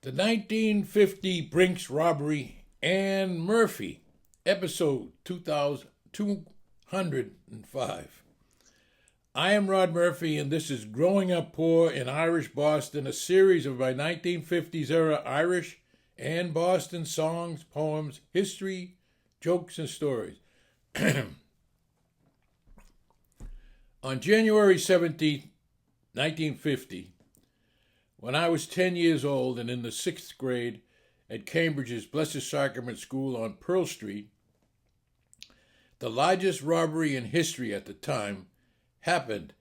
The 1950 Brinks Robbery and Murphy, episode 2205. I am Rod Murphy, and this is Growing Up Poor in Irish Boston, a series of my 1950s era Irish and Boston songs, poems, history, jokes, and stories. On January 17, 1950, when I was 10 years old and in the 6th grade at Cambridge's Blessed Sacrament School on Pearl Street, the largest robbery in history at the time happened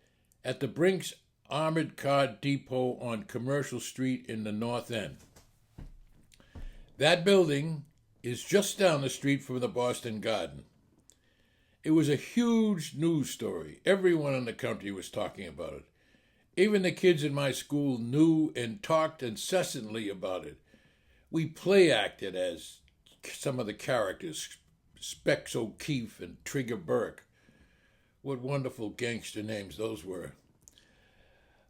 at the Brinks Armored Car Depot on Commercial Street in the North End. That building is just down the street from the Boston Garden. It was a huge news story. Everyone in the country was talking about it. Even the kids in my school knew and talked incessantly about it. We play acted as some of the characters, Specs O'Keefe and Trigger Burke. What wonderful gangster names those were.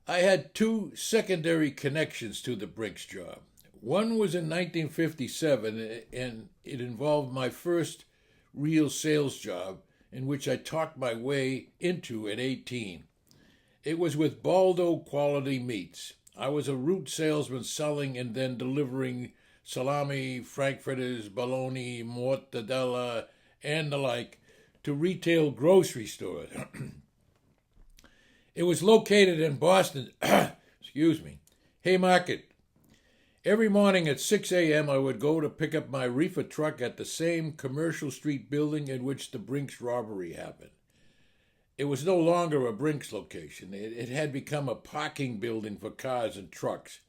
I had two secondary connections to the Brinks job. One was in 1957, and it involved my first real sales job, in which I talked my way into at 18. It was with Baldo Quality Meats. I was a root salesman selling and then delivering salami, frankfurters, bologna, mortadella, and the like to retail grocery stores. It was located in Boston, Haymarket. Every morning at 6 a.m. I would go to pick up my reefer truck at the same Commercial Street building in which the Brinks robbery happened. It was no longer a Brinks location. It had become a parking building for cars and trucks.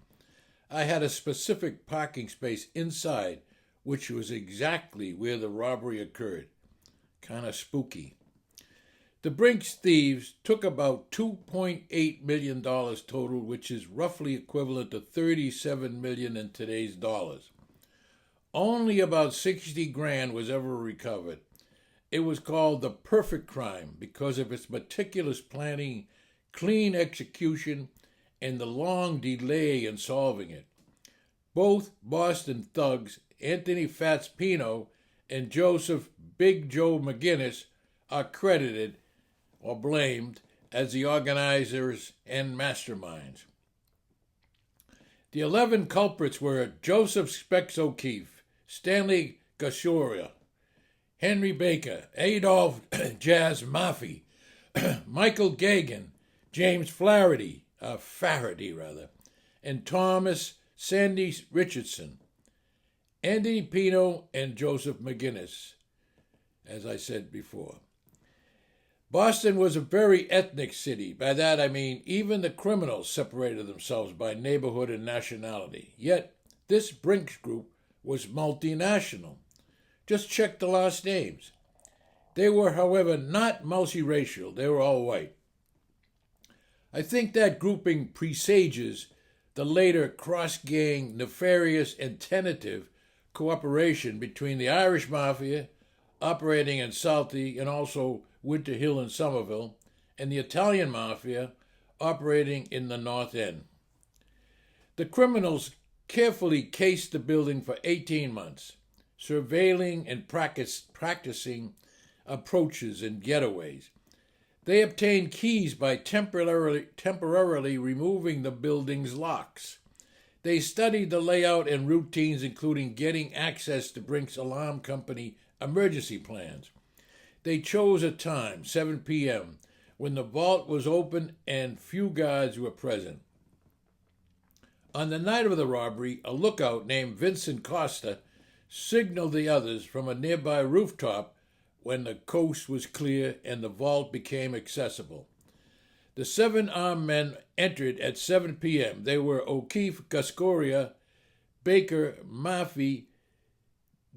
I had a specific parking space inside, which was exactly where the robbery occurred. Kind of spooky. The Brinks thieves took about $2.8 million total, which is roughly equivalent to $37 million in today's dollars. Only about 60 grand was ever recovered. It was called the perfect crime because of its meticulous planning, clean execution, and the long delay in solving it. Both Boston thugs, Anthony Fats Pino and Joseph Big Joe McGinnis, are credited or blamed as the organizers and masterminds. The 11 culprits were Joseph Specs O'Keefe, Stanley Gashoria, Henry Baker, Adolph Jazz Maffey, Michael Gagan, James Flaherty, and Thomas Sandy Richardson, Anthony Pino and Joseph McGinnis, as I said before. Boston was a very ethnic city. By that I mean even the criminals separated themselves by neighborhood and nationality. Yet this Brinks group was multinational. Just check the last names. They were, however, not multiracial. They were all white. I think that grouping presages the later cross-gang, nefarious, and tentative cooperation between the Irish Mafia, operating in Southie and also Winter Hill and Somerville, and the Italian Mafia, operating in the North End. The criminals carefully cased the building for 18 months, surveilling and practicing approaches and getaways. They obtained keys by temporarily removing the building's locks. They studied the layout and routines, including getting access to Brinks Alarm Company emergency plans. They chose a time, 7 p.m., when the vault was open and few guards were present. On the night of the robbery, a lookout named Vincent Costa signaled the others from a nearby rooftop when the coast was clear and the vault became accessible. The 7 armed men entered at 7 p.m. They were O'Keefe, Gascoria, Baker, Maffey,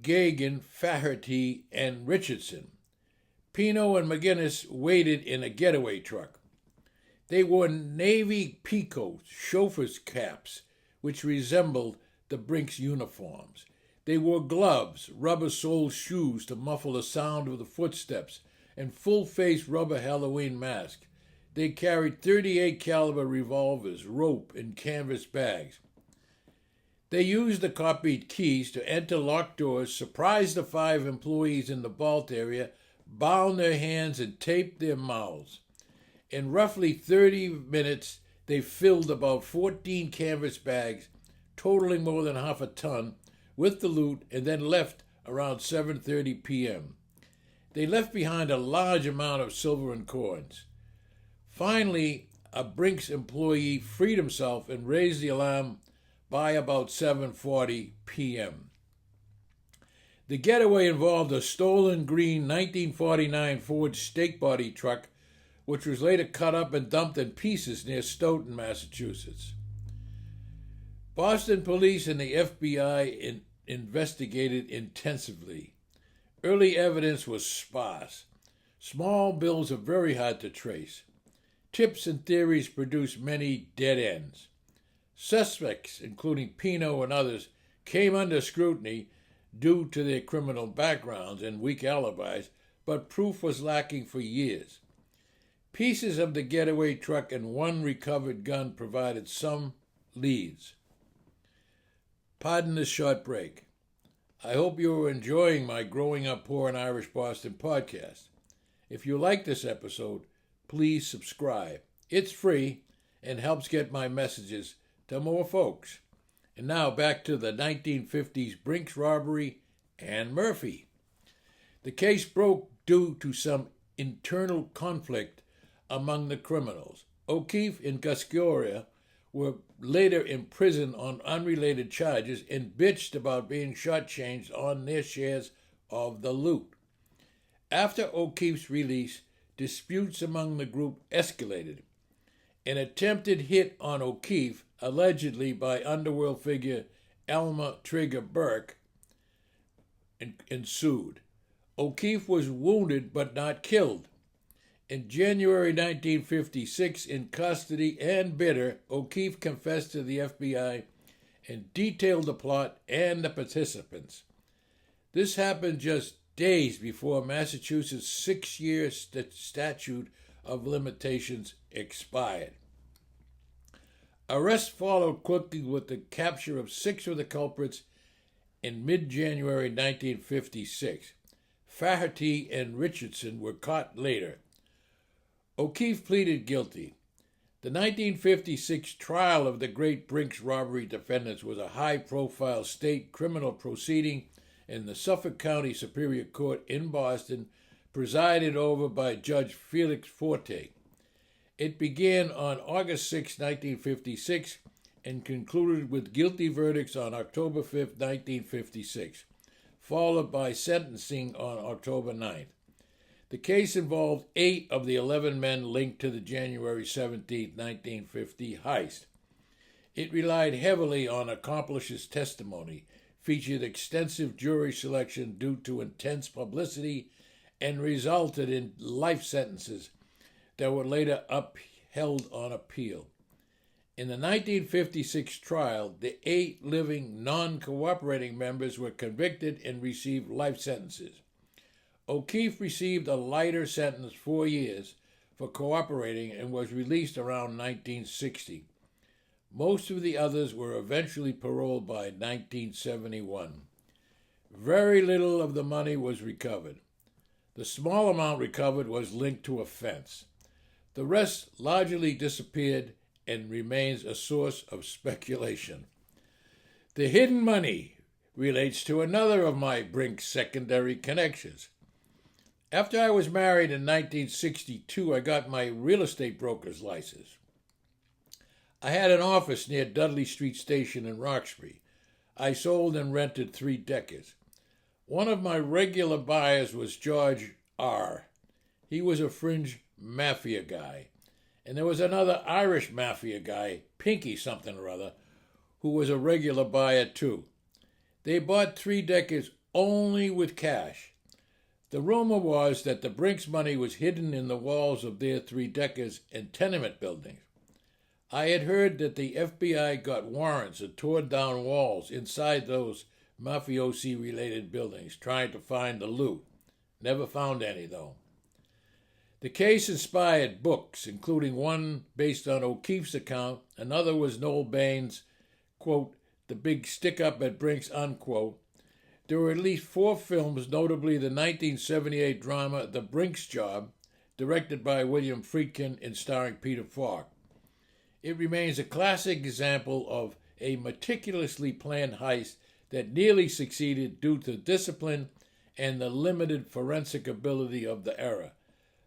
Gagan, Flaherty, and Richardson. Pino and McGinnis waited in a getaway truck. They wore navy peacoats, chauffeur's caps, which resembled the Brinks uniforms. They wore gloves, rubber-soled shoes to muffle the sound of the footsteps, and full-face rubber Halloween masks. They carried .38 caliber revolvers, rope, and canvas bags. They used the copied keys to enter locked doors, surprise the 5 employees in the vault area, bound their hands, and taped their mouths. In roughly 30 minutes, they filled about 14 canvas bags, totaling more than half a ton, with the loot, and then left around 7:30 p.m. They left behind a large amount of silver and coins. Finally, a Brinks employee freed himself and raised the alarm by about 7:40 p.m. The getaway involved a stolen green 1949 Ford stake body truck, which was later cut up and dumped in pieces near Stoughton, Massachusetts. Boston police and the FBI investigated intensively. Early evidence was sparse. Small bills are very hard to trace. Tips and theories produced many dead ends. Suspects, including Pino and others, came under scrutiny due to their criminal backgrounds and weak alibis, but proof was lacking for years. Pieces of the getaway truck and one recovered gun provided some leads. Pardon this short break. I hope you are enjoying my Growing Up Poor in Irish Boston podcast. If you like this episode, please subscribe. It's free and helps get my messages to more folks. And now back to the 1950s Brinks Robbery and Murphy. The case broke due to some internal conflict among the criminals. O'Keefe and Gascoigne were later imprisoned on unrelated charges and bitched about being shortchanged on their shares of the loot. After O'Keefe's release, disputes among the group escalated. An attempted hit on O'Keefe, allegedly by underworld figure Elmer Trigger Burke, ensued. O'Keefe was wounded but not killed. In January 1956, in custody and bitter, O'Keefe confessed to the FBI and detailed the plot and the participants. This happened just days before Massachusetts' 6-year statute of limitations expired. Arrest followed quickly with the capture of 6 of the culprits in mid-January 1956. Faherty and Richardson were caught later. O'Keefe pleaded guilty. The 1956 trial of the great Brinks robbery defendants was a high-profile state criminal proceeding in the Suffolk County Superior Court in Boston, presided over by Judge Felix Forte. It began on August 6, 1956, and concluded with guilty verdicts on October 5, 1956, followed by sentencing on October 9th. The case involved 8 of the 11 men linked to the January 17, 1950 heist. It relied heavily on accomplices' testimony, featured extensive jury selection due to intense publicity, and resulted in life sentences that were later upheld on appeal. In the 1956 trial, the 8 living non-cooperating members were convicted and received life sentences. O'Keefe received a lighter sentence, 4 years, for cooperating and was released around 1960. Most of the others were eventually paroled by 1971. Very little of the money was recovered. The small amount recovered was linked to a fence. The rest largely disappeared and remains a source of speculation. The hidden money relates to another of my Brinks secondary connections. After I was married in 1962, I got my real estate broker's license. I had an office near Dudley Street Station in Roxbury. I sold and rented 3 deckers. One of my regular buyers was George R. He was a fringe mafia guy. And there was another Irish mafia guy, Pinky something or other, who was a regular buyer too. They bought 3 deckers only with cash. The rumor was that the Brinks money was hidden in the walls of their 3 deckers and tenement buildings. I had heard that the FBI got warrants and tore down walls inside those mafiosi-related buildings, trying to find the loot. Never found any, though. The case inspired books, including one based on O'Keefe's account. Another was Noel Bain's, quote, the big stick-up at Brinks, unquote, there were at least 4 films, notably the 1978 drama The Brinks Job, directed by William Friedkin and starring Peter Falk. It remains a classic example of a meticulously planned heist that nearly succeeded due to discipline and the limited forensic ability of the era,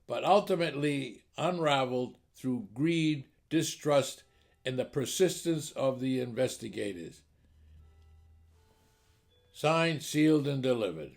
but ultimately unraveled through greed, distrust, and the persistence of the investigators. Signed, sealed, and delivered.